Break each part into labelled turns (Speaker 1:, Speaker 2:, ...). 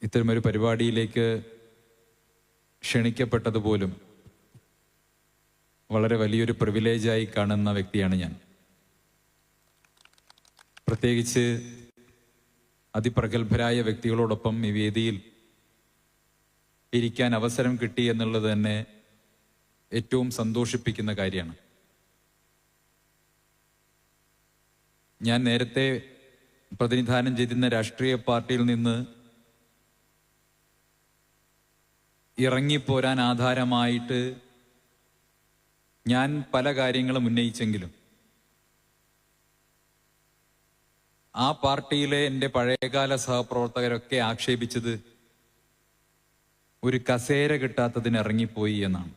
Speaker 1: ഇത്തരമൊരു പരിപാടിയിലേക്ക് ക്ഷണിക്കപ്പെട്ടതുപോലും വളരെ വലിയൊരു പ്രിവിലേജായി കാണുന്ന വ്യക്തിയാണ് ഞാൻ. പ്രത്യേകിച്ച് അതിപ്രഗത്ഭരായ വ്യക്തികളോടൊപ്പം ഈ വേദിയിൽ ഇരിക്കാൻ അവസരം കിട്ടി എന്നുള്ളത് തന്നെ ഏറ്റവും സന്തോഷിപ്പിക്കുന്ന കാര്യമാണ്. ഞാൻ നേരത്തെ പ്രതിനിധാനം ചെയ്തിരുന്ന രാഷ്ട്രീയ പാർട്ടിയിൽ നിന്ന് ഇറങ്ങിപ്പോരാൻ ആധാരമായിട്ട് ഞാൻ പല കാര്യങ്ങളും ഉന്നയിച്ചെങ്കിലും ആ പാർട്ടിയിലെ എൻ്റെ പഴയകാല സഹപ്രവർത്തകരൊക്കെ ആക്ഷേപിച്ചത് ഒരു കസേര കിട്ടാത്തതിന് ഇറങ്ങിപ്പോയി എന്നാണ്.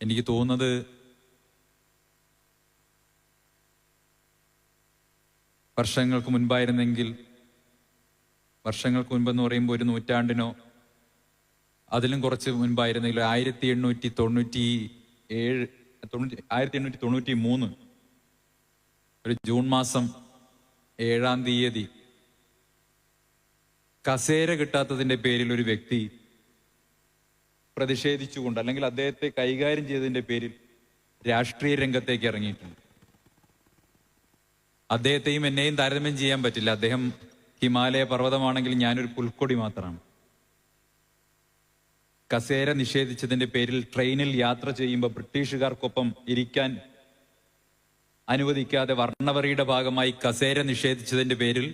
Speaker 1: എനിക്ക് തോന്നുന്നത് വർഷങ്ങൾക്ക് മുൻപായിരുന്നെങ്കിൽ, വർഷങ്ങൾക്ക് മുൻപെന്ന് പറയുമ്പോൾ ഒരു നൂറ്റാണ്ടിനോ അതിലും കുറച്ച് മുൻപായിരുന്നെങ്കിൽ 1893 ഒരു ജൂൺ മാസം 7-ാം തീയതി കസേര കിട്ടാത്തതിന്റെ പേരിൽ ഒരു വ്യക്തി പ്രതിഷേധിച്ചുകൊണ്ട് അല്ലെങ്കിൽ അദ്ദേഹത്തെ കൈകാര്യം ചെയ്തതിന്റെ പേരിൽ രാഷ്ട്രീയ രംഗത്തേക്ക് ഇറങ്ങിയിട്ടുണ്ട്. അദ്ദേഹത്തെയും എന്നെയും താരതമ്യം ചെയ്യാൻ പറ്റില്ല. അദ്ദേഹം ഹിമാലയ പർവ്വതമാണെങ്കിൽ ഞാനൊരു പുൽക്കൊടി മാത്രമാണ്. കസേര നിഷേധിച്ചതിന്റെ പേരിൽ ട്രെയിനിൽ യാത്ര ചെയ്യുമ്പോൾ ബ്രിട്ടീഷുകാർക്കൊപ്പം ഇരിക്കാൻ അനുവദിക്കാതെ വർണ്ണവറിയുടെ ഭാഗമായി കസേര നിഷേധിച്ചതിന്റെ പേരിൽ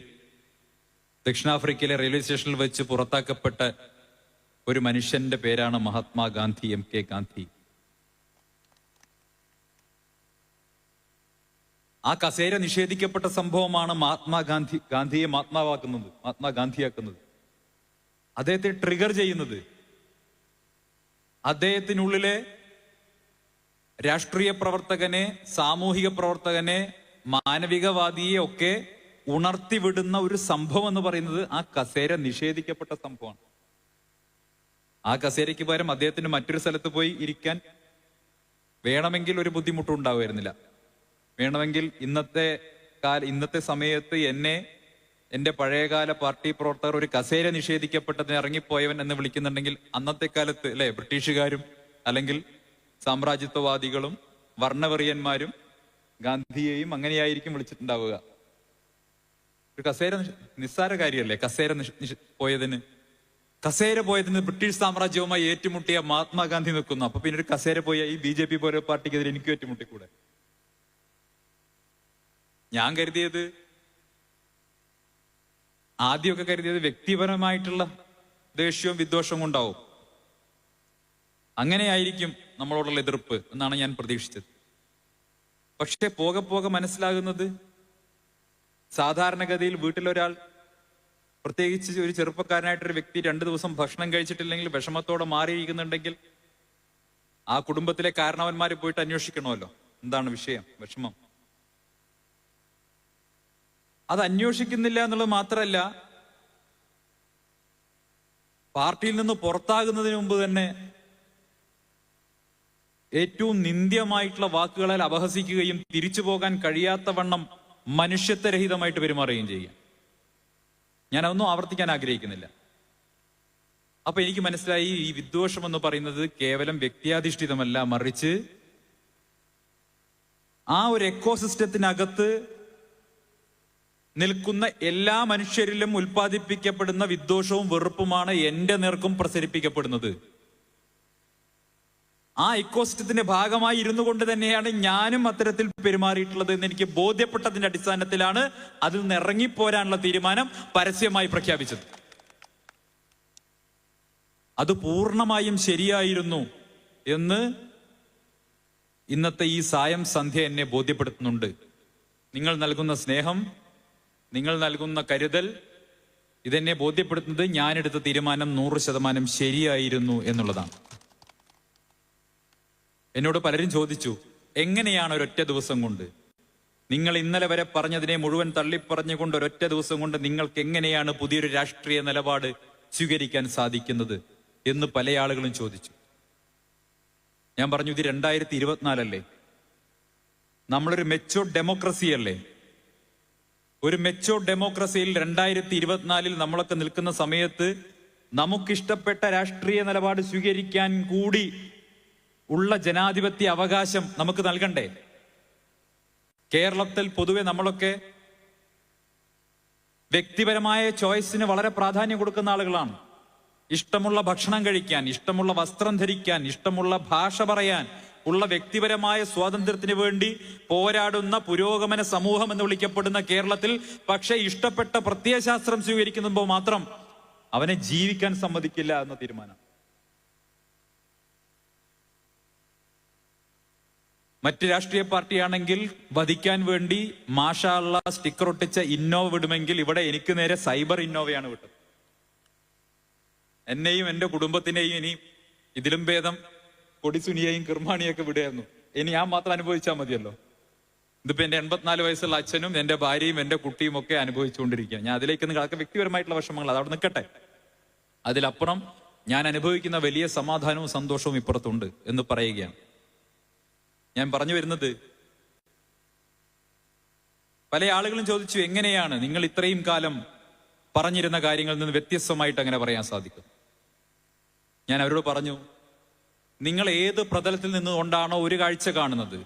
Speaker 1: ദക്ഷിണാഫ്രിക്കയിലെ റെയിൽവേ സ്റ്റേഷനിൽ വെച്ച് പുറത്താക്കപ്പെട്ട ഒരു മനുഷ്യന്റെ പേരാണ് മഹാത്മാഗാന്ധി, MK ഗാന്ധി. ആ കസേര നിഷേധിക്കപ്പെട്ട സംഭവമാണ് ഗാന്ധിയെ മഹാത്മാഗാന്ധിയാക്കുന്നത്, അദ്ദേഹത്തെ ട്രിഗർ ചെയ്യുന്നത്. അദ്ദേഹത്തിനുള്ളിലെ രാഷ്ട്രീയ പ്രവർത്തകനെ, സാമൂഹിക പ്രവർത്തകനെ, മാനവികവാദിയെ ഒക്കെ ഉണർത്തിവിടുന്ന ഒരു സംഭവം എന്ന് പറയുന്നത് ആ കസേര നിഷേധിക്കപ്പെട്ട സംഭവമാണ്. ആ കസേരയ്ക്ക് പകരം അദ്ദേഹത്തിന് മറ്റൊരു സ്ഥലത്ത് പോയി ഇരിക്കാൻ വേണമെങ്കിൽ ഒരു ബുദ്ധിമുട്ടും ഉണ്ടാവുമായിരുന്നില്ല. വേണമെങ്കിൽ ഇന്നത്തെ സമയത്ത് എന്റെ പഴയകാല പാർട്ടി പ്രവർത്തകർ ഒരു കസേര നിഷേധിക്കപ്പെട്ടതിന് ഇറങ്ങിപ്പോയവൻ എന്ന് വിളിക്കുന്നുണ്ടെങ്കിൽ അന്നത്തെ കാലത്ത് അല്ലെ ബ്രിട്ടീഷുകാരും അല്ലെങ്കിൽ സാമ്രാജ്യത്വവാദികളും വർണ്ണവെറിയന്മാരും ഗാന്ധിയെയും അങ്ങനെയായിരിക്കും വിളിച്ചിട്ടുണ്ടാവുക. ഒരു കസേര നിസ്സാര കാര്യമല്ലേ കസേര പോയതിന് ബ്രിട്ടീഷ് സാമ്രാജ്യവുമായി ഏറ്റുമുട്ടിയ മഹാത്മാഗാന്ധി നിൽക്കുന്നു. അപ്പൊ പിന്നെ ഒരു കസേര പോയ ഈ BJP പോലെ പാർട്ടിക്കെതിരെ എനിക്കും ഏറ്റുമുട്ടിക്കൂടെ? ഞാൻ കരുതിയത്, ആദ്യമൊക്കെ കരുതിയത് വ്യക്തിപരമായിട്ടുള്ള ദേഷ്യവും വിദ്വേഷവും ഉണ്ടാവും, അങ്ങനെയായിരിക്കും നമ്മളോടുള്ള എതിർപ്പ് എന്നാണ് ഞാൻ പ്രതീക്ഷിച്ചത്. പക്ഷെ പോകെ പോകെ മനസ്സിലാകുന്നത് സാധാരണഗതിയിൽ വീട്ടിലൊരാൾ, പ്രത്യേകിച്ച് ഒരു ചെറുപ്പക്കാരനായിട്ടൊരു വ്യക്തി 2 ദിവസം ഭക്ഷണം കഴിച്ചിട്ടില്ലെങ്കിൽ വിഷമത്തോടെ മാറിയിരിക്കുന്നുണ്ടെങ്കിൽ ആ കുടുംബത്തിലെ കാരണവന്മാരെ പോയിട്ട് അന്വേഷിക്കണമല്ലോ, എന്താണ് വിഷയം, വിഷമം. അത് അന്വേഷിക്കുന്നില്ല എന്നുള്ളത് മാത്രമല്ല, പാർട്ടിയിൽ നിന്ന് പുറത്താകുന്നതിന് മുമ്പ് തന്നെ ഏറ്റവും നിന്ദ്യമായിട്ടുള്ള വാക്കുകളാൽ അപഹസിക്കുകയും തിരിച്ചു പോകാൻ കഴിയാത്ത വണ്ണം മനുഷ്യത്വരഹിതമായിട്ട് പെരുമാറുകയും ചെയ്യുക. ഞാൻ അതൊന്നും ആവർത്തിക്കാൻ ആഗ്രഹിക്കുന്നില്ല. അപ്പൊ എനിക്ക് മനസ്സിലായി, ഈ വിദ്വേഷം എന്ന് പറയുന്നത് കേവലം വ്യക്തിയാധിഷ്ഠിതമല്ല, മറിച്ച് ആ ഒരു എക്കോസിസ്റ്റത്തിനകത്ത് നിൽക്കുന്ന എല്ലാ മനുഷ്യരിലും ഉൽപ്പാദിപ്പിക്കപ്പെടുന്ന വിദ്വേഷവും വെറുപ്പുമാണ് എന്റെ നേർക്കും പ്രസരിപ്പിക്കപ്പെടുന്നത്. ആ ഇക്കോസിസ്റ്റത്തിന്റെ ഭാഗമായി ഇരുന്നു കൊണ്ട് തന്നെയാണ് ഞാനും അത്തരത്തിൽ പെരുമാറിയിട്ടുള്ളത് എന്ന് എനിക്ക് ബോധ്യപ്പെട്ടതിന്റെ അടിസ്ഥാനത്തിലാണ് അതിൽ നിന്ന് ഇറങ്ങിപ്പോരാനുള്ള തീരുമാനം പരസ്യമായി പ്രഖ്യാപിച്ചത്. അത് പൂർണ്ണമായും ശരിയായിരുന്നു എന്ന് ഇന്നത്തെ ഈ സായം സന്ധ്യ എന്നെ ബോധ്യപ്പെടുത്തുന്നുണ്ട്. നിങ്ങൾ നൽകുന്ന സ്നേഹം, നിങ്ങൾ നൽകുന്ന കരുതൽ, ഇതെന്നെ ബോധ്യപ്പെടുത്തുന്നത് ഞാനെടുത്ത തീരുമാനം 100% ശരിയായിരുന്നു എന്നുള്ളതാണ്. എന്നോട് പലരും ചോദിച്ചു, എങ്ങനെയാണ് ഒരൊറ്റ ദിവസം കൊണ്ട്, നിങ്ങൾ ഇന്നലെ വരെ പറഞ്ഞതിനെ മുഴുവൻ തള്ളിപ്പറഞ്ഞുകൊണ്ട് ഒരൊറ്റ ദിവസം കൊണ്ട് നിങ്ങൾക്ക് എങ്ങനെയാണ് പുതിയൊരു രാഷ്ട്രീയ നിലപാട് സ്വീകരിക്കാൻ സാധിക്കുന്നത് എന്ന് പല ആളുകളും ചോദിച്ചു. ഞാൻ പറഞ്ഞു, ഇത് 2024 അല്ലേ, നമ്മളൊരു മെച്ചൂർഡ് ഡെമോക്രസി അല്ലേ, ഒരു മെച്ചോർ ഡെമോക്രസിയിൽ 2024 നമ്മളൊക്കെ നിൽക്കുന്ന സമയത്ത് നമുക്കിഷ്ടപ്പെട്ട രാഷ്ട്രീയ നിലപാട് സ്വീകരിക്കാൻ കൂടി ഉള്ള ജനാധിപത്യ അവകാശം നമുക്ക് നൽകണ്ടേ? കേരളത്തിൽ പൊതുവെ നമ്മളൊക്കെ വ്യക്തിപരമായ ചോയ്സിന് വളരെ പ്രാധാന്യം കൊടുക്കുന്ന ആളുകളാണ്. ഇഷ്ടമുള്ള ഭക്ഷണം കഴിക്കാൻ, ഇഷ്ടമുള്ള വസ്ത്രം ധരിക്കാൻ, ഇഷ്ടമുള്ള ഭാഷ പറയാൻ ഉള്ള വ്യക്തിപരമായ സ്വാതന്ത്ര്യത്തിന് വേണ്ടി പോരാടുന്ന പുരോഗമന സമൂഹം എന്ന് വിളിക്കപ്പെടുന്ന കേരളത്തിൽ പക്ഷെ ഇഷ്ടപ്പെട്ട പ്രത്യയശാസ്ത്രം സ്വീകരിക്കുമ്പോൾ മാത്രം അവനെ ജീവിക്കാൻ സമ്മതിക്കില്ല എന്ന തീരുമാനം. മറ്റ് രാഷ്ട്രീയ പാർട്ടിയാണെങ്കിൽ വധിക്കാൻ വേണ്ടി മാഷാ അല്ലാഹ് സ്റ്റിക്കർ ഒട്ടിച്ച ഇന്നോവ വിടുമെങ്കിൽ ഇവിടെ എനിക്ക് നേരെ സൈബർ ഇന്നോവയാണ് വിട്ടത്. എന്നെയും എന്റെ കുടുംബത്തിനെയും ഇനി ഇതിലും ഭേദം കൊടിസുനിയെയും കിർമാണിയൊക്കെ വിടുകയായിരുന്നു. ഇനി ഞാൻ മാത്രം അനുഭവിച്ചാൽ മതിയല്ലോ. ഇതിപ്പോ എന്റെ 84 വയസ്സുള്ള അച്ഛനും എന്റെ ഭാര്യയും എന്റെ കുട്ടിയും ഒക്കെ അനുഭവിച്ചുകൊണ്ടിരിക്കുകയാണ്. ഞാൻ അതിലേക്ക് കിടക്കുന്ന വ്യക്തിപരമായിട്ടുള്ള വിഷമങ്ങൾ അതവിടെ നിൽക്കട്ടെ. അതിലപ്പുറം ഞാൻ അനുഭവിക്കുന്ന വലിയ സമാധാനവും സന്തോഷവും ഇപ്പുറത്തുണ്ട് എന്ന് പറയുകയാണ്. ഞാൻ പറഞ്ഞു വരുന്നത്, പല ആളുകളും ചോദിച്ചു, എങ്ങനെയാണ് നിങ്ങൾ ഇത്രയും കാലം പറഞ്ഞിരുന്ന കാര്യങ്ങളിൽ നിന്ന് വ്യത്യസ്തമായിട്ട് അങ്ങനെ പറയാൻ സാധിക്കും? ഞാൻ അവരോട് പറഞ്ഞു, നിങ്ങൾ ഏത് പ്രതലത്തിൽ നിന്നുകൊണ്ടാണോ ഒരു കാഴ്ച കാണുന്നത്,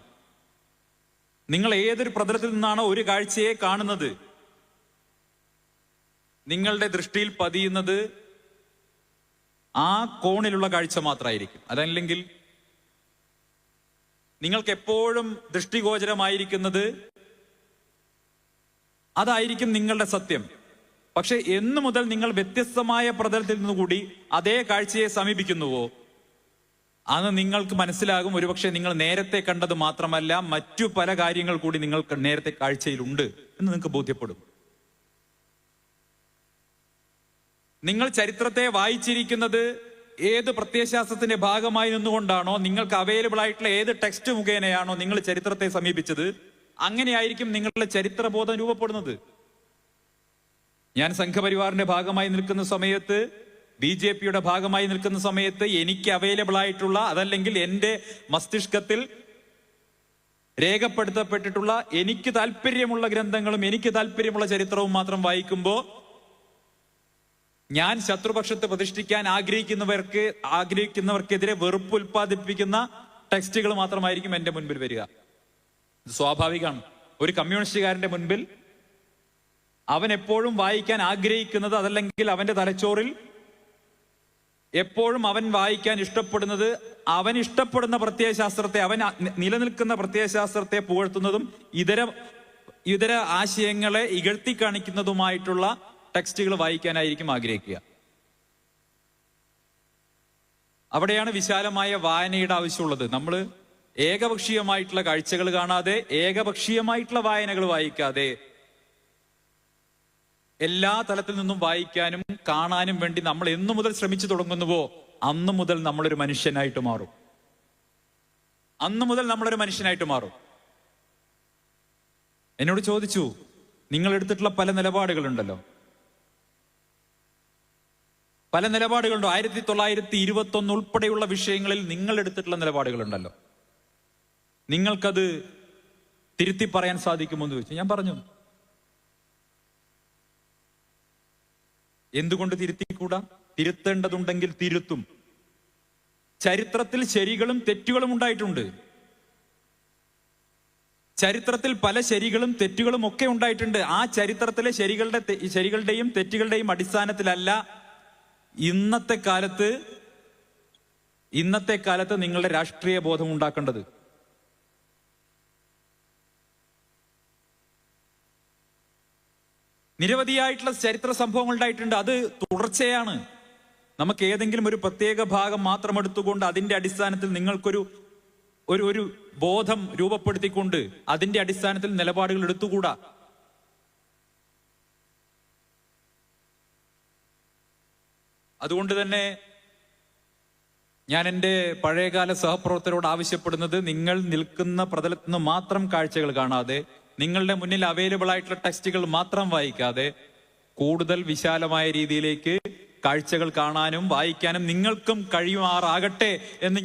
Speaker 1: നിങ്ങൾ ഏതൊരു പ്രതലത്തിൽ നിന്നാണോ ഒരു കാഴ്ചയെ കാണുന്നത്, നിങ്ങളുടെ ദൃഷ്ടിയിൽ പതിയുന്നത് ആ കോണിലുള്ള കാഴ്ച മാത്രമായിരിക്കും. അതല്ലെങ്കിൽ നിങ്ങൾക്ക് എപ്പോഴും ദൃഷ്ടിഗോചരമായിരിക്കുന്നത് അതായിരിക്കും നിങ്ങളുടെ സത്യം. പക്ഷെ എന്നു മുതൽ നിങ്ങൾ വ്യത്യസ്തമായ പ്രതലത്തിൽ നിന്നുകൂടി അതേ കാഴ്ചയെ സമീപിക്കുന്നുവോ അന്ന് നിങ്ങൾക്ക് മനസ്സിലാകും, ഒരുപക്ഷെ നിങ്ങൾ നേരത്തെ കണ്ടത് മാത്രമല്ല മറ്റു പല കാര്യങ്ങൾ കൂടി നിങ്ങൾക്ക് നേരത്തെ കാഴ്ചയിലുണ്ട് എന്ന് നിങ്ങൾക്ക് ബോധ്യപ്പെടും. നിങ്ങൾ ചരിത്രത്തെ വായിച്ചിരിക്കുന്നത് ഏത് പ്രത്യയശാസ്ത്രത്തിന്റെ ഭാഗമായി നിന്നുകൊണ്ടാണോ, നിങ്ങൾക്ക് അവൈലബിൾ ആയിട്ടുള്ള ഏത് ടെക്സ്റ്റ് മുഖേനയാണോ നിങ്ങൾ ചരിത്രത്തെ സമീപിച്ചത്, അങ്ങനെയായിരിക്കും നിങ്ങളുടെ ചരിത്രബോധം രൂപപ്പെടുന്നത്. ഞാൻ സംഘപരിവാറിന്റെ ഭാഗമായി നിൽക്കുന്ന സമയത്ത്, BJPയുടെ ഭാഗമായി നിൽക്കുന്ന സമയത്ത് എനിക്ക് അവൈലബിൾ ആയിട്ടുള്ള, അതല്ലെങ്കിൽ എന്റെ മസ്തിഷ്കത്തിൽ രേഖപ്പെടുത്തപ്പെട്ടിട്ടുള്ള എനിക്ക് താല്പര്യമുള്ള ഗ്രന്ഥങ്ങളും എനിക്ക് താല്പര്യമുള്ള ചരിത്രവും മാത്രം വായിക്കുമ്പോൾ ഞാൻ ശത്രുപക്ഷത്ത് പ്രതിഷ്ഠിക്കാൻ ആഗ്രഹിക്കുന്നവർക്കെതിരെ വെറുപ്പ് ഉൽപ്പാദിപ്പിക്കുന്ന ടെക്സ്റ്റുകൾ മാത്രമായിരിക്കും എന്റെ മുൻപിൽ വരിക. ഇത് സ്വാഭാവികമാണ്. ഒരു കമ്മ്യൂണിസ്റ്റുകാരന്റെ മുൻപിൽ അവൻ എപ്പോഴും വായിക്കാൻ ആഗ്രഹിക്കുന്നത്, അതല്ലെങ്കിൽ അവന്റെ തലച്ചോറിൽ എപ്പോഴും അവൻ വായിക്കാൻ ഇഷ്ടപ്പെടുന്നത്, അവൻ ഇഷ്ടപ്പെടുന്ന പ്രത്യയശാസ്ത്രത്തെ, അവൻ നിലനിൽക്കുന്ന പ്രത്യയശാസ്ത്രത്തെ പുകഴ്ത്തുന്നതും ഇതര ആശയങ്ങളെ ഇകഴ്ത്തി കാണിക്കുന്നതുമായിട്ടുള്ള ടെക്സ്റ്റുകൾ വായിക്കാനായിരിക്കും ആഗ്രഹിക്കുക. അവിടെയാണ് വിശാലമായ വായനയുടെ ആവശ്യമുള്ളത്. നമ്മൾ ഏകപക്ഷീയമായിട്ടുള്ള കാഴ്ചകൾ കാണാതെ, ഏകപക്ഷീയമായിട്ടുള്ള വായനകൾ വായിക്കാതെ എല്ലാ തലത്തിൽ നിന്നും വായിക്കാനും കാണാനും വേണ്ടി നമ്മൾ എന്നു മുതൽ ശ്രമിച്ചു തുടങ്ങുന്നുവോ അന്നു മുതൽ നമ്മളൊരു മനുഷ്യനായിട്ട് മാറും. അന്നു മുതൽ നമ്മളൊരു മനുഷ്യനായിട്ട് മാറും. എന്നോട് ചോദിച്ചു, നിങ്ങൾ എടുത്തിട്ടുള്ള പല നിലപാടുകളുണ്ടല്ലോ, പല നിലപാടുകളുണ്ടോ? 1921 ഉൾപ്പെടെയുള്ള വിഷയങ്ങളിൽ നിങ്ങൾ എടുത്തിട്ടുള്ള നിലപാടുകളുണ്ടല്ലോ, നിങ്ങൾക്കത് തിരുത്തി പറയാൻ സാധിക്കുമോ എന്ന് ചോദിച്ചു. ഞാൻ പറഞ്ഞു, എന്തുകൊണ്ട് തിരുത്തിക്കൂടാ? തിരുത്തേണ്ടതുണ്ടെങ്കിൽ തിരുത്തും. ചരിത്രത്തിൽ ശരികളും തെറ്റുകളും ഉണ്ടായിട്ടുണ്ട്. ചരിത്രത്തിൽ പല ശരികളും തെറ്റുകളും ഒക്കെ ഉണ്ടായിട്ടുണ്ട്. ആ ചരിത്രത്തിലെ ശരികളുടെയും തെറ്റുകളുടെയും അടിസ്ഥാനത്തിലല്ല ഇന്നത്തെ കാലത്ത് നിങ്ങളുടെ രാഷ്ട്രീയ ബോധം ഉണ്ടാക്കേണ്ടത്. നിരവധിയായിട്ടുള്ള ചരിത്ര സംഭവങ്ങൾ ഉണ്ടായിട്ടുണ്ട്. അത് തുടർച്ചയാണ്. നമുക്ക് ഏതെങ്കിലും ഒരു പ്രത്യേക ഭാഗം മാത്രം എടുത്തുകൊണ്ട് അതിന്റെ അടിസ്ഥാനത്തിൽ നിങ്ങൾക്കൊരു ഒരു ബോധം രൂപപ്പെടുത്തിക്കൊണ്ട് അതിന്റെ അടിസ്ഥാനത്തിൽ നിലപാടുകൾ എടുത്തുകൂടാ. അതുകൊണ്ട് തന്നെ ഞാൻ എൻ്റെ പഴയകാല സഹപ്രവർത്തകരോട് ആവശ്യപ്പെടുന്നത്, നിങ്ങൾ നിൽക്കുന്ന പ്രതലത്തിൽ നിന്ന് മാത്രം കാഴ്ചകൾ കാണാതെ, നിങ്ങളുടെ മുന്നിൽ അവൈലബിൾ ആയിട്ടുള്ള ടെക്സ്റ്റുകൾ മാത്രം വായിക്കാതെ, കൂടുതൽ വിശാലമായ രീതിയിലേക്ക് കാഴ്ചകൾ കാണാനും വായിക്കാനും നിങ്ങൾക്കും കഴിയുമാറാകട്ടെ എന്ന്